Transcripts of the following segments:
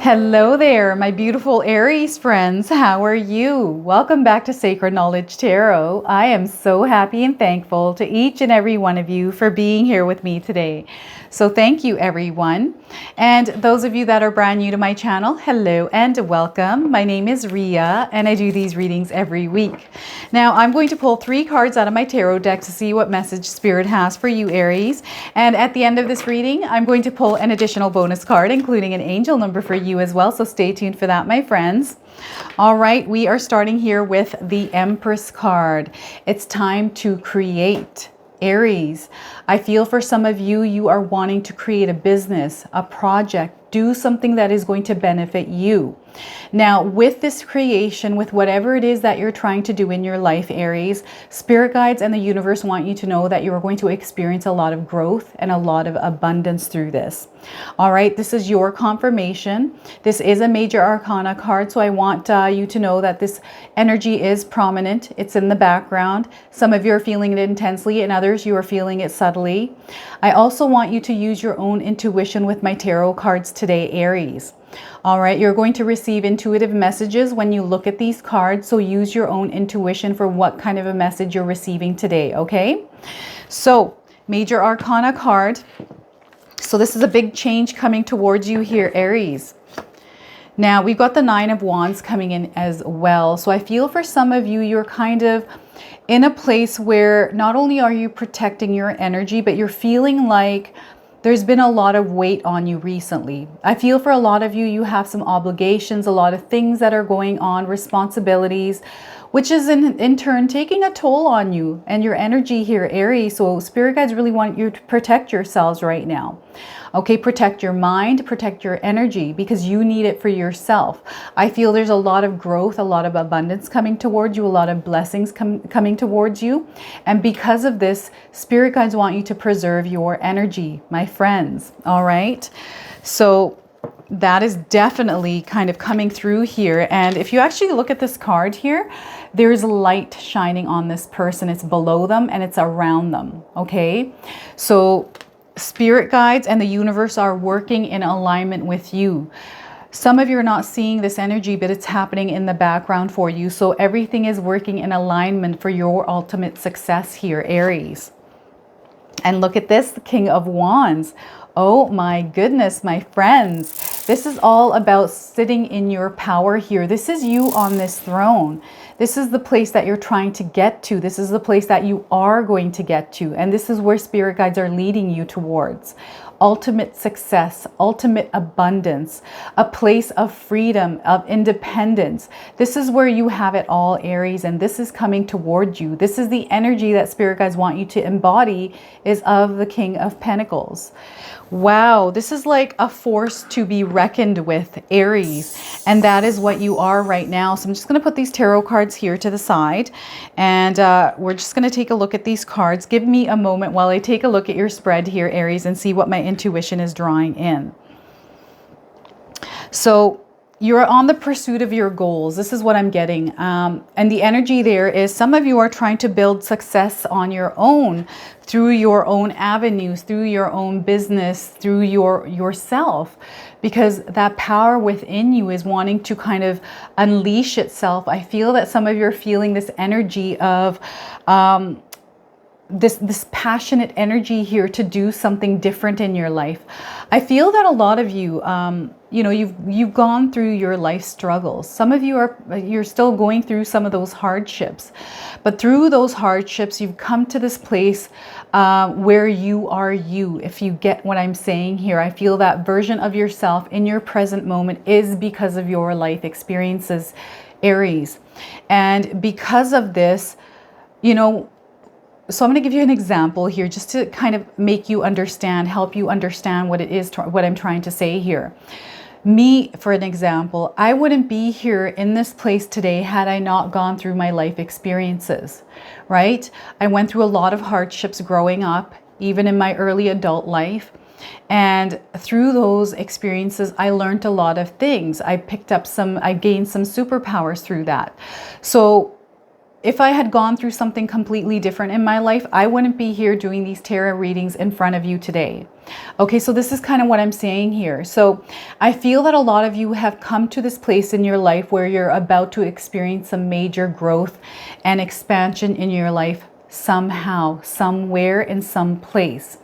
Hello there, my beautiful Aries friends. How are you? Welcome back to Sacred Knowledge Tarot. I am so happy and thankful to each and every one of you for being here with me today. So thank you, everyone. And those of you that are brand new to my channel, hello and welcome. My name is Ria and I do these readings every week. Now I'm going to pull 3 cards out of my tarot deck to see what message Spirit has for you, Aries. And at the end of this reading, I'm going to pull an additional bonus card, including an angel number for you as well. So stay tuned for that, my friends. All right, we are starting here with the Empress card. It's time to create. Aries, I feel for some of you, you are wanting to create a business, a project, do something that is going to benefit you. Now, with this creation, with whatever it is that you're trying to do in your life, Aries, spirit guides and the universe want you to know that you are going to experience a lot of growth and a lot of abundance through this. All right, this is your confirmation. This is a major arcana card, so I want you to know that this energy is prominent. It's in the background. Some of you are feeling it intensely and others you are feeling it subtly. I also want you to use your own intuition with my tarot cards today, Aries. All right, you're going to receive intuitive messages when you look at these cards, so use your own intuition for what kind of a message you're receiving today, okay? So, major arcana card. So this is a big change coming towards you here, Aries. Now, we've got the 9 of Wands coming in as well. So I feel for some of you, you're kind of in a place where not only are you protecting your energy, but you're feeling like there's been a lot of weight on you recently. I feel for a lot of you, you have some obligations, a lot of things that are going on, responsibilities, which is in turn taking a toll on you and your energy here, Aries. So spirit guides really want you to protect yourselves right now. Okay, protect your mind, protect your energy because you need it for yourself. I feel there's a lot of growth, a lot of abundance coming towards you, a lot of blessings coming towards you. And because of this, spirit guides want you to preserve your energy, my friends. All right. So that is definitely kind of coming through here. And if you actually look at this card here, there's light shining on this person. It's below them and it's around them. Okay. So spirit guides and the universe are working in alignment with you. Some of you are not seeing this energy, but it's happening in the background for you. So everything is working in alignment for your ultimate success here, Aries. And look at this, the King of Wands. Oh my goodness, my friends. This is all about sitting in your power here. This is you on this throne. This is the place that you're trying to get to. This is the place that you are going to get to. And this is where spirit guides are leading you towards. Ultimate success, ultimate abundance, a place of freedom, of independence. This is where you have it all, Aries, and this is coming toward you. This is the energy that spirit guides want you to embody, is of the King of Pentacles. Wow, this is like a force to be reckoned with, Aries, and that is what you are right now. So I'm just going to put these tarot cards here to the side, and we're just going to take a look at these cards. Give me a moment while I take a look at your spread here, Aries, and see what my intuition is drawing in. So you're on the pursuit of your goals. This is what I'm getting. And the energy there is some of you are trying to build success on your own, through your own avenues, through your own business, through yourself, because that power within you is wanting to kind of unleash itself. I feel that some of you are feeling this energy of this passionate energy here to do something different in your life. I feel that a lot of you, you know, you've gone through your life struggles. Some of you you're still going through some of those hardships, but through those hardships, you've come to this place where you are you. If you get what I'm saying here, I feel that version of yourself in your present moment is because of your life experiences, Aries. And because of this, you know, so I'm going to give you an example here just to kind of make you understand, help you understand what it is, what I'm trying to say here. Me, for an example, I wouldn't be here in this place today had I not gone through my life experiences, right? I went through a lot of hardships growing up, even in my early adult life. And through those experiences, I learned a lot of things. I gained some superpowers through that. So if I had gone through something completely different in my life, I wouldn't be here doing these tarot readings in front of you today. Okay, so this is kind of what I'm saying here. So I feel that a lot of you have come to this place in your life where you're about to experience some major growth and expansion in your life somehow, somewhere, in some place.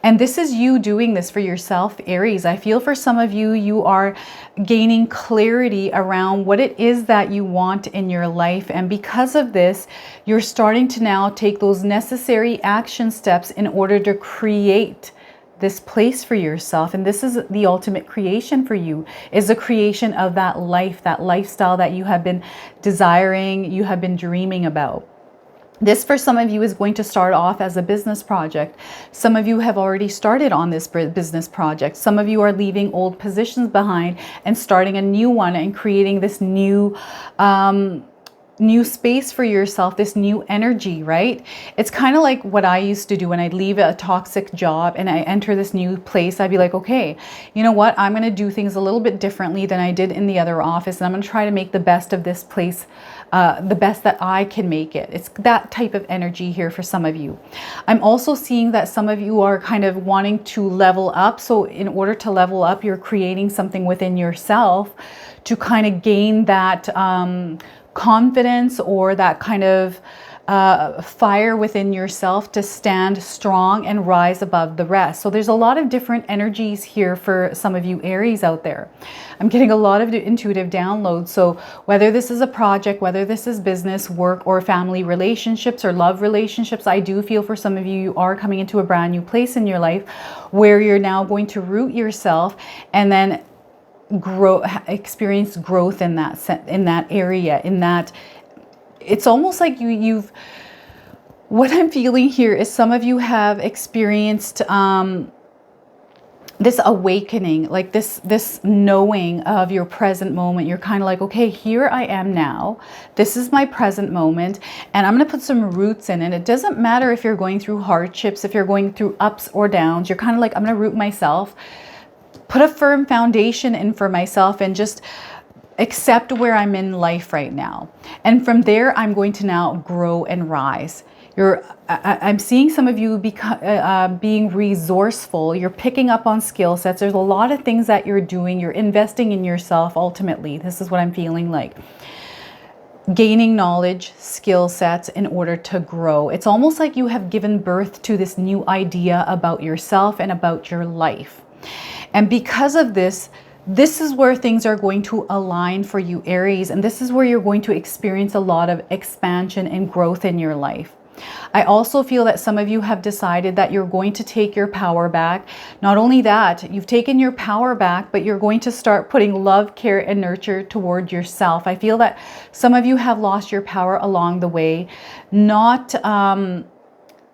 And this is you doing this for yourself, Aries. I feel for some of you, you are gaining clarity around what it is that you want in your life. And because of this, you're starting to now take those necessary action steps in order to create this place for yourself. And this is the ultimate creation for you, is the creation of that life, that lifestyle that you have been desiring, you have been dreaming about. This, for some of you, is going to start off as a business project. Some of you have already started on this business project. Some of you are leaving old positions behind and starting a new one and creating this new space for yourself, this new energy, right? It's kind of like what I used to do when I'd leave a toxic job and I enter this new place. I'd be like, okay, you know what? I'm going to do things a little bit differently than I did in the other office. And I'm going to try to make the best of this place, the best that I can make it. It's that type of energy here for some of you. I'm also seeing that some of you are kind of wanting to level up. So in order to level up, you're creating something within yourself to kind of gain that confidence or that kind of fire within yourself to stand strong and rise above the rest. So there's a lot of different energies here for some of you Aries out there. I'm getting a lot of intuitive downloads. So whether this is a project, whether this is business, work, or family relationships or love relationships, I do feel for some of you, you are coming into a brand new place in your life where you're now going to root yourself and then experience growth in that area, in that it's almost like you've what I'm feeling here is some of you have experienced this awakening, like this knowing of your present moment. You're kind of like, okay, here I am now. This is my present moment, and I'm going to put some roots in it. It doesn't matter if you're going through hardships, if you're going through ups or downs. You're kind of like, I'm going to root myself, put a firm foundation in for myself, and just accept where I'm in life right now. And from there, I'm going to now grow and rise. I'm seeing some of you being resourceful. You're picking up on skill sets. There's a lot of things that you're doing. You're investing in yourself ultimately. This is what I'm feeling like. Gaining knowledge, skill sets in order to grow. It's almost like you have given birth to this new idea about yourself and about your life. And because of this, this is where things are going to align for you, Aries. And this is where you're going to experience a lot of expansion and growth in your life. I also feel that some of you have decided that you're going to take your power back. Not only that, you've taken your power back, but you're going to start putting love, care, and nurture toward yourself. I feel that some of you have lost your power along the way, not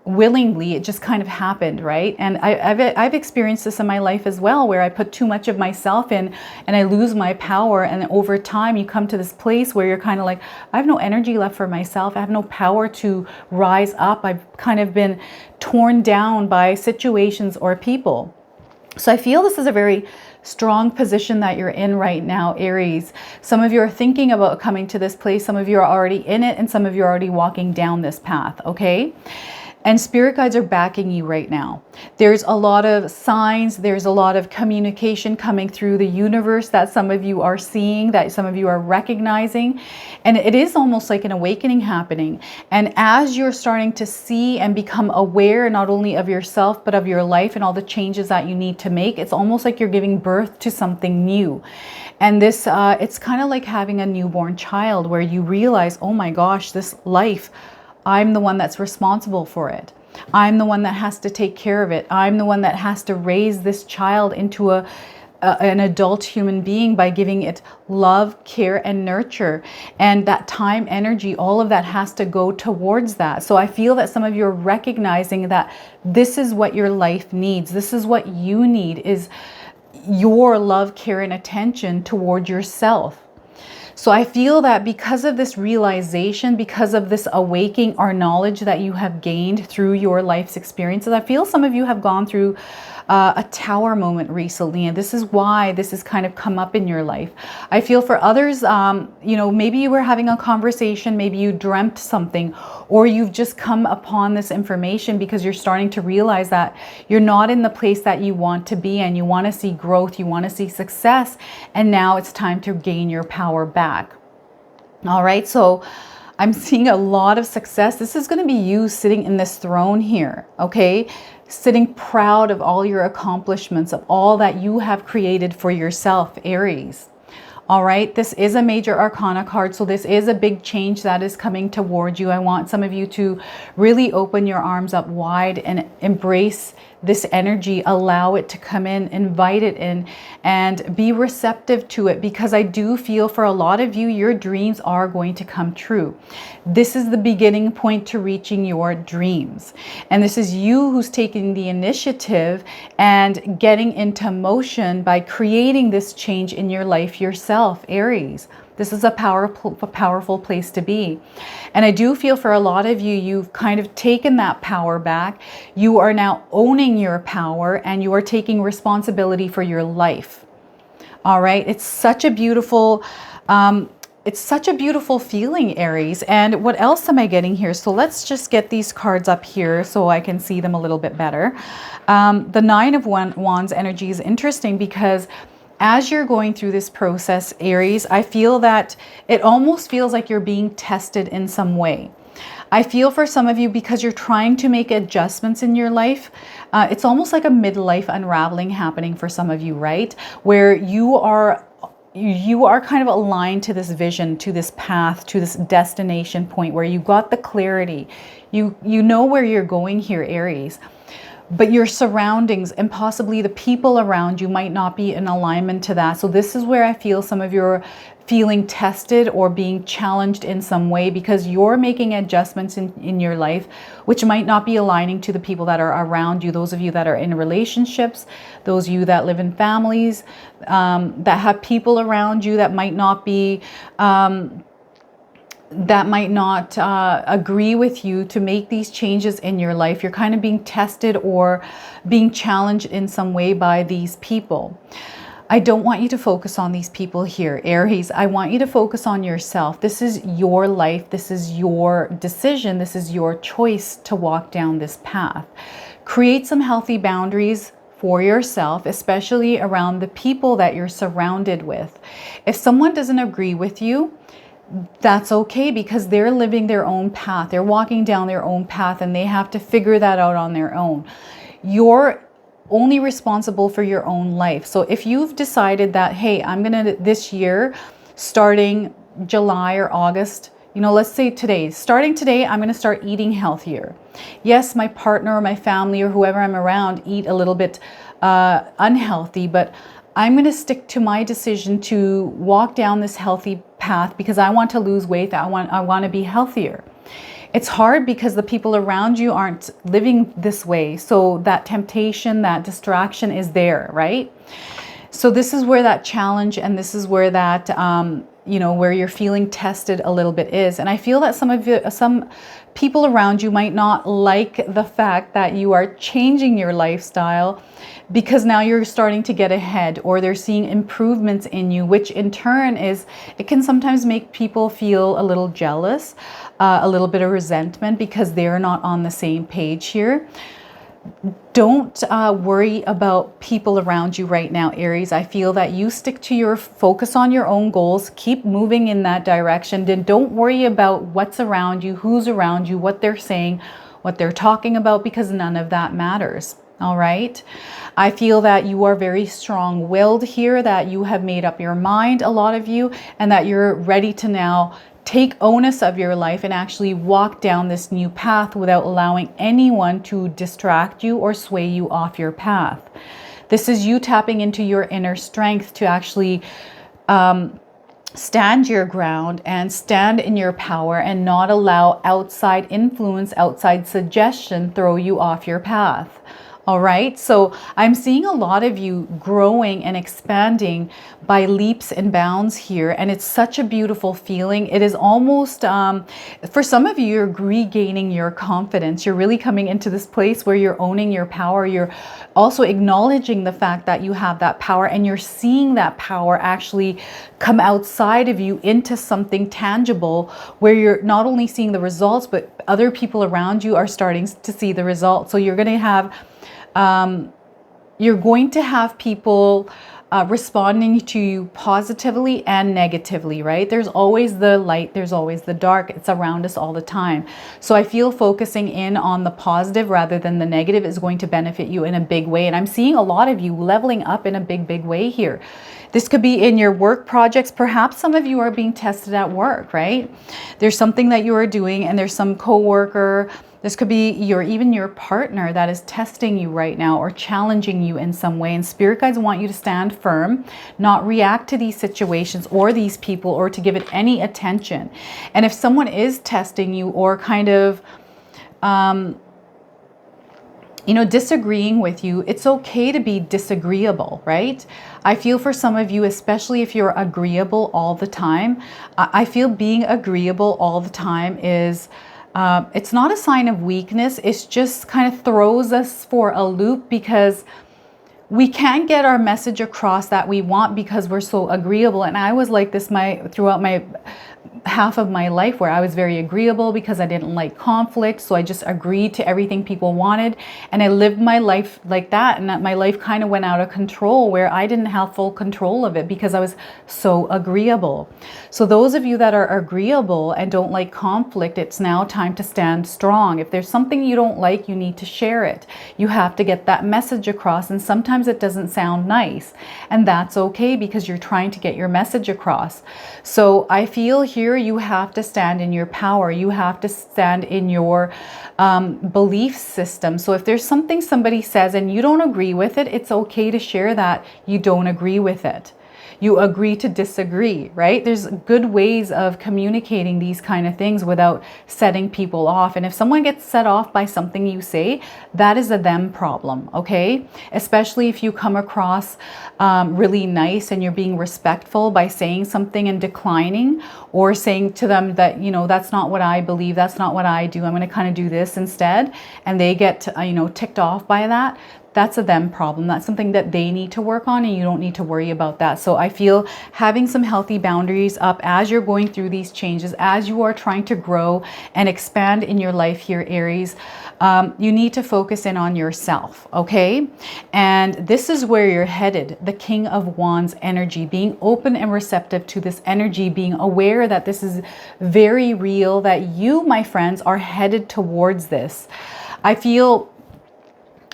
willingly. It just kind of happened, right? And I've experienced this in my life as well, where I put too much of myself in and I lose my power. And over time, you come to this place where you're kind of like, I have no energy left for myself. I have no power to rise up. I've kind of been torn down by situations or people. So I feel this is a very strong position that you're in right now, Aries. Some of you are thinking about coming to this place. Some of you are already in it, and some of you are already walking down this path, okay? And spirit guides are backing you right now. There's a lot of signs. There's a lot of communication coming through the universe that some of you are seeing, that some of you are recognizing. And it is almost like an awakening happening. And as you're starting to see and become aware not only of yourself, but of your life and all the changes that you need to make, it's almost like you're giving birth to something new. And this, it's kind of like having a newborn child where you realize, oh my gosh, this life, I'm the one that's responsible for it. I'm the one that has to take care of it. I'm the one that has to raise this child into an adult human being by giving it love, care, and nurture. And that time, energy, all of that has to go towards that. So I feel that some of you are recognizing that this is what your life needs. This is what you need, is your love, care, and attention toward yourself. So I feel that because of this realization, because of this awakening or knowledge that you have gained through your life's experiences, I feel some of you have gone through a tower moment recently, and this is why this has kind of come up in your life. I feel for others, you know, maybe you were having a conversation, maybe you dreamt something, or you've just come upon this information because you're starting to realize that you're not in the place that you want to be, and you want to see growth, you want to see success, and now it's time to gain your power back. All right, so I'm seeing a lot of success. This is going to be you sitting in this throne here, okay? Sitting proud of all your accomplishments, of all that you have created for yourself, Aries. All right, this is a major arcana card, so this is a big change that is coming towards you. I want some of you to really open your arms up wide and embrace this energy, allow it to come in, invite it in, and be receptive to it, because I do feel for a lot of you, your dreams are going to come true. This is the beginning point to reaching your dreams. And this is you who's taking the initiative and getting into motion by creating this change in your life yourself, Aries. This is a powerful place to be. And I do feel for a lot of you, you've kind of taken that power back. You are now owning your power, and you are taking responsibility for your life. All right. It's such a beautiful, feeling, Aries. And what else am I getting here? So let's just get these cards up here so I can see them a little bit better. The Nine of Wands energy is interesting because as you're going through this process, Aries, I feel that it almost feels like you're being tested in some way. I feel for some of you, because you're trying to make adjustments in your life, it's almost like a midlife unraveling happening for some of you, right? Where you are kind of aligned to this vision, to this path, to this destination point where you got the clarity. You know where you're going here, Aries. But your surroundings and possibly the people around you might not be in alignment to that. So this is where I feel some of you are feeling tested or being challenged in some way, because you're making adjustments in your life, which might not be aligning to the people that are around you. Those of you that are in relationships, those of you that live in families, that have people around you that might not be... agree with you to make these changes in your life. You're kind of being tested or being challenged in some way by these people. I don't want you to focus on these people here, Aries. I want you to focus on yourself. This is your life. This is your decision. This is your choice to walk down this path. Create some healthy boundaries for yourself, especially around the people that you're surrounded with. If someone doesn't agree with you, that's okay, because they're living their own path. They're walking down their own path, and they have to figure that out on their own. You're only responsible for your own life. So if you've decided that, hey, I'm gonna, this year, starting July or August, you know, let's say today, starting today, I'm going to start eating healthier. Yes, my partner or my family or whoever I'm around eat a little bit unhealthy, but I'm going to stick to my decision to walk down this healthy path because I want to lose weight. I want to be healthier. It's hard because the people around you aren't living this way. So that temptation, that distraction is there, right? So this is where that challenge, and this is where that, where you're feeling tested a little bit is. And I feel that some people around you might not like the fact that you are changing your lifestyle because now you're starting to get ahead, or they're seeing improvements in you, which in turn it can sometimes make people feel a little jealous, a little bit of resentment because they're not on the same page here. Don't worry about people around you right now, Aries. I feel that you stick to your focus on your own goals. Keep moving in that direction. Then don't worry about what's around you, who's around you, what they're saying, what they're talking about, because none of that matters. All right. I feel that you are very strong-willed here, that you have made up your mind, a lot of you, and that you're ready to now take onus of your life and actually walk down this new path without allowing anyone to distract you or sway you off your path. This is you tapping into your inner strength to actually stand your ground and stand in your power and not allow outside influence, outside suggestion throw you off your path. All right. So I'm seeing a lot of you growing and expanding by leaps and bounds here. And it's such a beautiful feeling. It is almost, for some of you, you're regaining your confidence. You're really coming into this place where you're owning your power. You're also acknowledging the fact that you have that power, and you're seeing that power actually come outside of you into something tangible, where you're not only seeing the results, but other people around you are starting to see the results. So you're going to have people responding to you positively and negatively, right? There's always the light, there's always the dark. It's around us all the time. So I feel focusing in on the positive rather than the negative is going to benefit you in a big way. And I'm seeing a lot of you leveling up in a big way here. This could be in your work projects. Perhaps some of you are being tested at work, right? There's something that you are doing, and there's some coworker. This could be even your partner that is testing you right now or challenging you in some way. And spirit guides want you to stand firm, not react to these situations or these people, or to give it any attention. And if someone is testing you or kind of, disagreeing with you, it's okay to be disagreeable, right? I feel for some of you, especially if you're agreeable all the time, I feel being agreeable all the time is, it's not a sign of weakness. It's just kind of throws us for a loop, because we can't get our message across that we want because we're so agreeable. And I was like this throughout my half of my life, where I was very agreeable because I didn't like conflict. So I just agreed to everything people wanted. And I lived my life like that. And that my life kind of went out of control, where I didn't have full control of it because I was so agreeable. So those of you that are agreeable and don't like conflict, it's now time to stand strong. If there's something you don't like, you need to share it. You have to get that message across. And sometimes it doesn't sound nice. And that's okay, because you're trying to get your message across. So I feel here you have to stand in your power. You have to stand in your belief system. So if there's something somebody says and you don't agree with it, it's okay to share that you don't agree with it. You agree to disagree, right? There's good ways of communicating these kind of things without setting people off. And if someone gets set off by something you say, that is a them problem, okay? Especially if you come across really nice and you're being respectful by saying something and declining, or saying to them that, that's not what I believe, that's not what I do, I'm going to kind of do this instead. And they get, ticked off by that. That's a them problem. That's something that they need to work on, and you don't need to worry about that. So I feel having some healthy boundaries up as you're going through these changes, as you are trying to grow and expand in your life here, Aries, you need to focus in on yourself, okay? And this is where you're headed, the King of Wands energy, being open and receptive to this energy, being aware that this is very real, that you, my friends, are headed towards this. I feel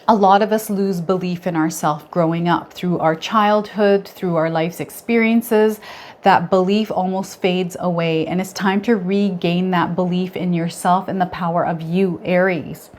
a lot of us lose belief in ourselves growing up through our childhood, through our life's experiences. That belief almost fades away, and it's time to regain that belief in yourself and the power of you, Aries.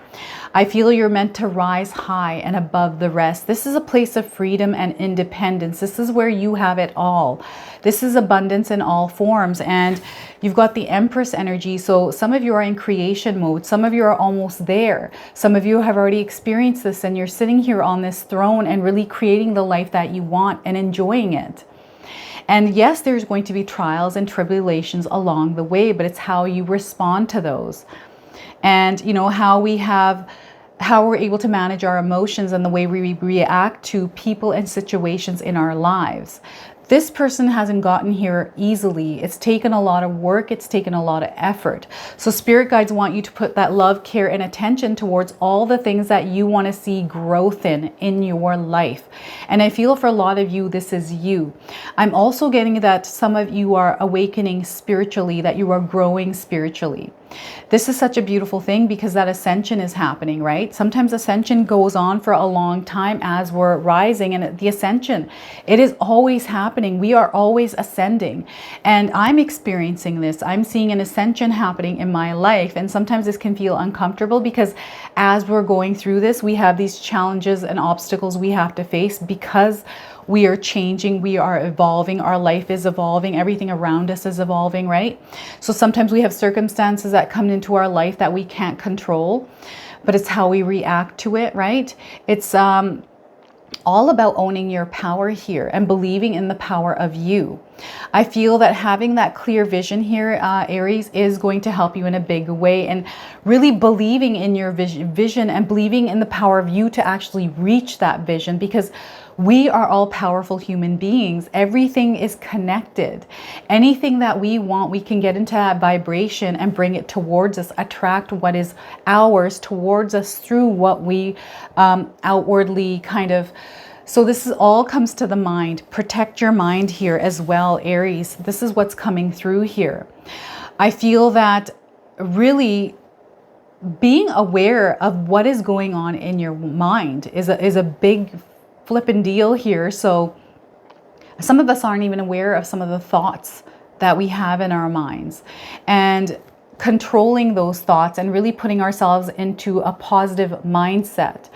I feel you're meant to rise high and above the rest. This is a place of freedom and independence. This is where you have it all. This is abundance in all forms. And you've got the Empress energy. So some of you are in creation mode. Some of you are almost there. Some of you have already experienced this, and you're sitting here on this throne and really creating the life that you want and enjoying it. And yes, there's going to be trials and tribulations along the way, but it's how you respond to those. And how we're able to manage our emotions and the way we react to people and situations in our lives. This person hasn't gotten here easily. It's taken a lot of work. It's taken a lot of effort. So spirit guides want you to put that love, care, and attention towards all the things that you want to see growth in your life. And I feel for a lot of you, this is you. I'm also getting that some of you are awakening spiritually, that you are growing spiritually. This is such a beautiful thing, because that ascension is happening, right? Sometimes ascension goes on for a long time as we're rising, and the ascension, it is always happening. We are always ascending, and I'm experiencing this. I'm seeing an ascension happening in my life, and sometimes this can feel uncomfortable, because as we're going through this, we have these challenges and obstacles we have to face, because we are changing, we are evolving, our life is evolving, everything around us is evolving, right? So sometimes we have circumstances that come into our life that we can't control. but it's how we react to it, right? It's all about owning your power here and believing in the power of you. I feel that having that clear vision here, Aries, is going to help you in a big way, and really believing in your vision and believing in the power of you to actually reach that vision, because we are all powerful human beings. Everything is connected. Anything that we want, we can get into that vibration and bring it towards us, attract what is ours towards us through what we outwardly kind of. So this is all comes to the mind. Protect your mind here as well, Aries. This is what's coming through here. I feel that really being aware of what is going on in your mind is a big flippin' deal here. So some of us aren't even aware of some of the thoughts that we have in our minds, and controlling those thoughts and really putting ourselves into a positive mindset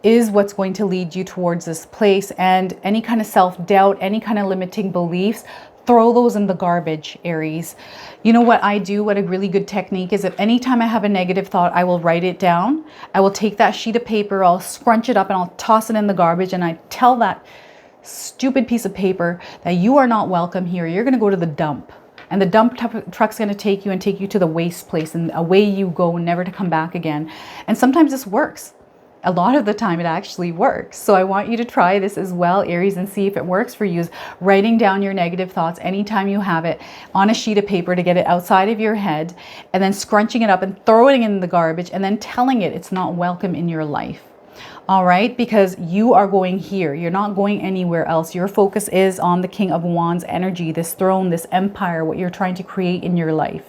is what's going to lead you towards this place. And any kind of self-doubt, any kind of limiting beliefs, throw those in the garbage, Aries. You know what I do, what a really good technique is, if anytime I have a negative thought, I will write it down. I will take that sheet of paper, I'll scrunch it up and I'll toss it in the garbage, and I tell that stupid piece of paper that you are not welcome here. You're going to go to the dump. And the dump truck's going to take you to the waste place, and away you go, never to come back again. And sometimes this works. A lot of the time it actually works. So I want you to try this as well, Aries, and see if it works for you. Is writing down your negative thoughts anytime you have it on a sheet of paper to get it outside of your head, and then scrunching it up and throwing it in the garbage, and then telling it it's not welcome in your life. All right, because you are going here. You're not going anywhere else. Your focus is on the King of Wands energy, this throne, this empire, what you're trying to create in your life.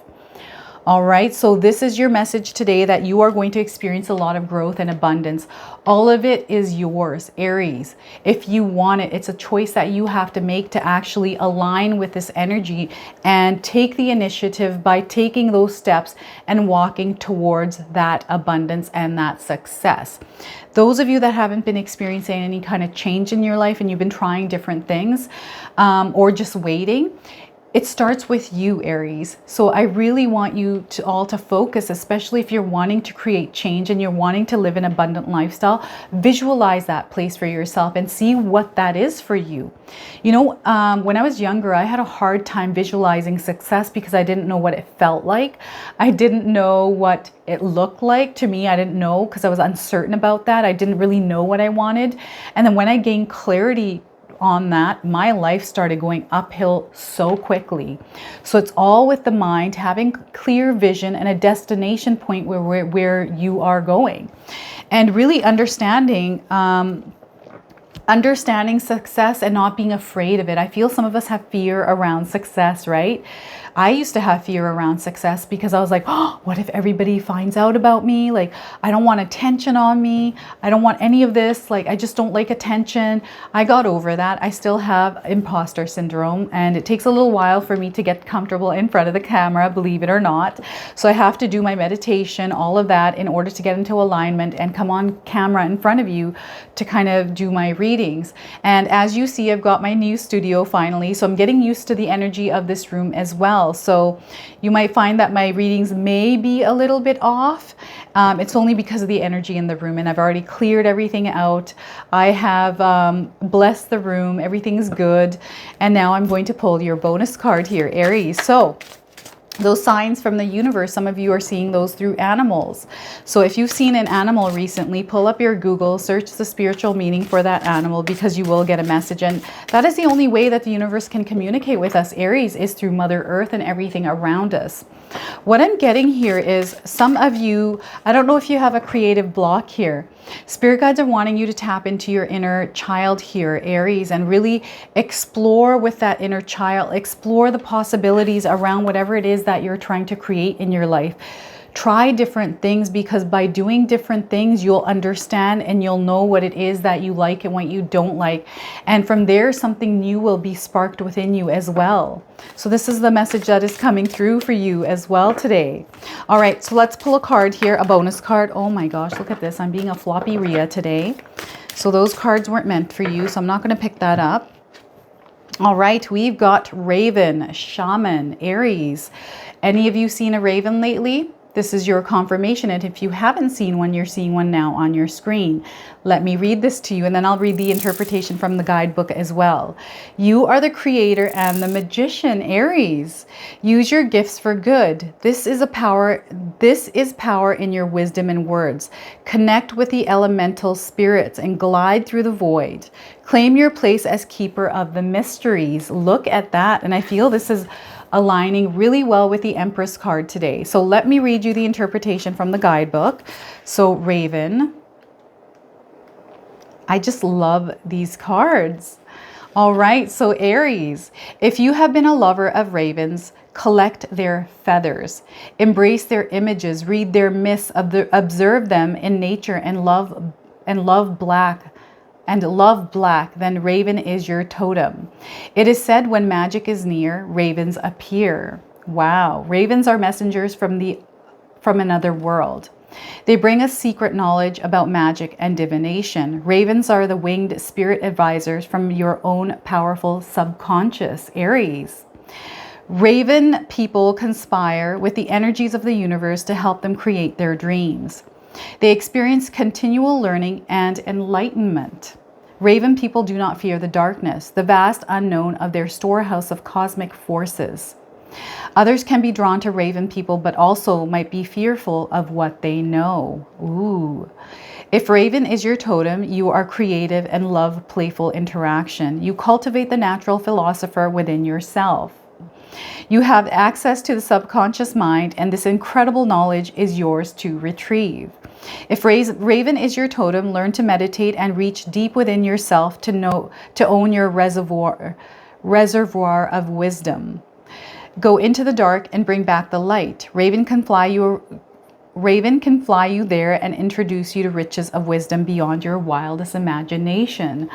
All right, so this is your message today, that you are going to experience a lot of growth and abundance. All of it is yours, Aries. If you want it, it's a choice that you have to make to actually align with this energy and take the initiative by taking those steps and walking towards that abundance and that success. Those of you that haven't been experiencing any kind of change in your life and you've been trying different things or just waiting, it starts with you, Aries. So I really want you to all to focus, especially if you're wanting to create change and you're wanting to live an abundant lifestyle. Visualize that place for yourself and see what that is for you. You know, when I was younger, I had a hard time visualizing success because I didn't know what it felt like. I didn't know what it looked like. To me, I didn't know, because I was uncertain about that. I didn't really know what I wanted. And then when I gained clarity on that, my life started going uphill so quickly. So it's all with the mind, having clear vision and a destination point where you are going, and really understanding success and not being afraid of it. I feel some of us have fear around success, right? I used to have fear around success because I was like, oh, what if everybody finds out about me? Like, I don't want attention on me. I don't want any of this. Like, I just don't like attention. I got over that. I still have imposter syndrome, and it takes a little while for me to get comfortable in front of the camera, believe it or not. So I have to do my meditation, all of that, in order to get into alignment and come on camera in front of you to kind of do my readings. And as you see, I've got my new studio finally. So I'm getting used to the energy of this room as well. So you might find that my readings may be a little bit off. It's only because of the energy in the room, and I've already cleared everything out. I have blessed the room. Everything's good. And now I'm going to pull your bonus card here, Aries. So those signs from the universe, some of you are seeing those through animals. So if you've seen an animal recently, pull up your Google, search the spiritual meaning for that animal, because you will get a message. And that is the only way that the universe can communicate with us, Aries, is through Mother Earth and everything around us. What I'm getting here is some of you, I don't know if you have a creative block here. Spirit guides are wanting you to tap into your inner child here, Aries, and really explore with that inner child, explore the possibilities around whatever it is that you're trying to create in your life. Try different things, because by doing different things, you'll understand and you'll know what it is that you like and what you don't like. And from there, something new will be sparked within you as well. So this is the message that is coming through for you as well today. All right, so let's pull a card here, a bonus card. Oh my gosh, look at this. I'm being a floppy Rhea today. So those cards weren't meant for you, so I'm not going to pick that up. All right, we've got Raven, Shaman, Aries. Any of you seen a raven lately? This is your confirmation, and if you haven't seen one, you're seeing one now on your screen. Let me read this to you, and then I'll read the interpretation from the guidebook as well. You are the creator and the magician, Aries. Use your gifts for good. This is power in your wisdom and words. Connect with the elemental spirits and glide through the void. Claim your place as keeper of the mysteries. Look at that, and I feel this is aligning really well with the Empress card today. So let me read you the interpretation from the guidebook. So Raven, I just love these cards. All right, so Aries, if you have been a lover of ravens, collect their feathers, embrace their images, read their myths, observe them in nature, and love black, then raven is your totem. It is said when magic is near, ravens appear. Wow, ravens are messengers from another world. They bring us secret knowledge about magic and divination. Ravens are the winged spirit advisors from your own powerful subconscious, Aries. Raven people conspire with the energies of the universe to help them create their dreams. They experience continual learning and enlightenment. Raven people do not fear the darkness, the vast unknown of their storehouse of cosmic forces. Others can be drawn to Raven people, but also might be fearful of what they know. Ooh. If Raven is your totem, you are creative and love playful interaction. You cultivate the natural philosopher within yourself. You have access to the subconscious mind, and this incredible knowledge is yours to retrieve. If Raven is your totem, learn to meditate and reach deep within yourself to own your reservoir of wisdom. Go into the dark and bring back the light. Raven can fly you there and introduce you to riches of wisdom beyond your wildest imagination.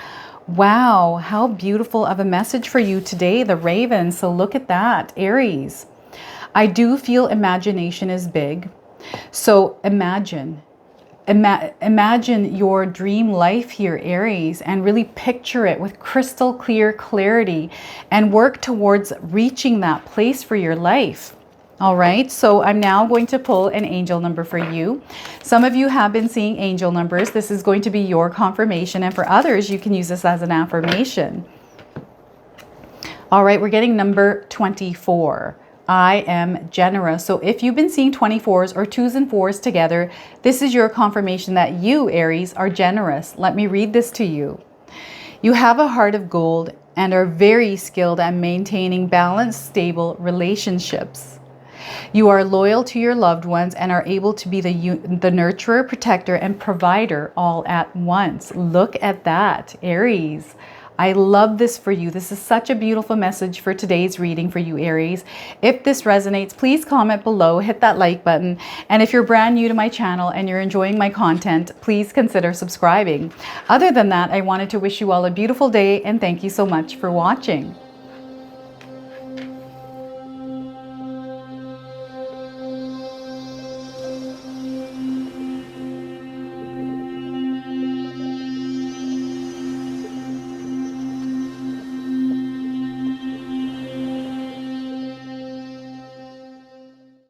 Wow, how beautiful of a message for you today, the Raven. So look at that, Aries. I do feel imagination is big. So imagine your dream life here, Aries, and really picture it with crystal clear clarity and work towards reaching that place for your life. All right, so I'm now going to pull an angel number for you. Some of you have been seeing angel numbers. This is going to be your confirmation, and for others, you can use this as an affirmation. All right, we're getting number 24. I am generous. So if you've been seeing 24s or 2s and 4s together, this is your confirmation that you, Aries, are generous. Let me read this to you. You have a heart of gold and are very skilled at maintaining balanced, stable relationships. You are loyal to your loved ones and are able to be the nurturer, protector, and provider all at once. Look at that, Aries. I love this for you. This is such a beautiful message for today's reading for you, Aries. If this resonates, please comment below, hit that like button. And if you're brand new to my channel and you're enjoying my content, please consider subscribing. Other than that, I wanted to wish you all a beautiful day and thank you so much for watching.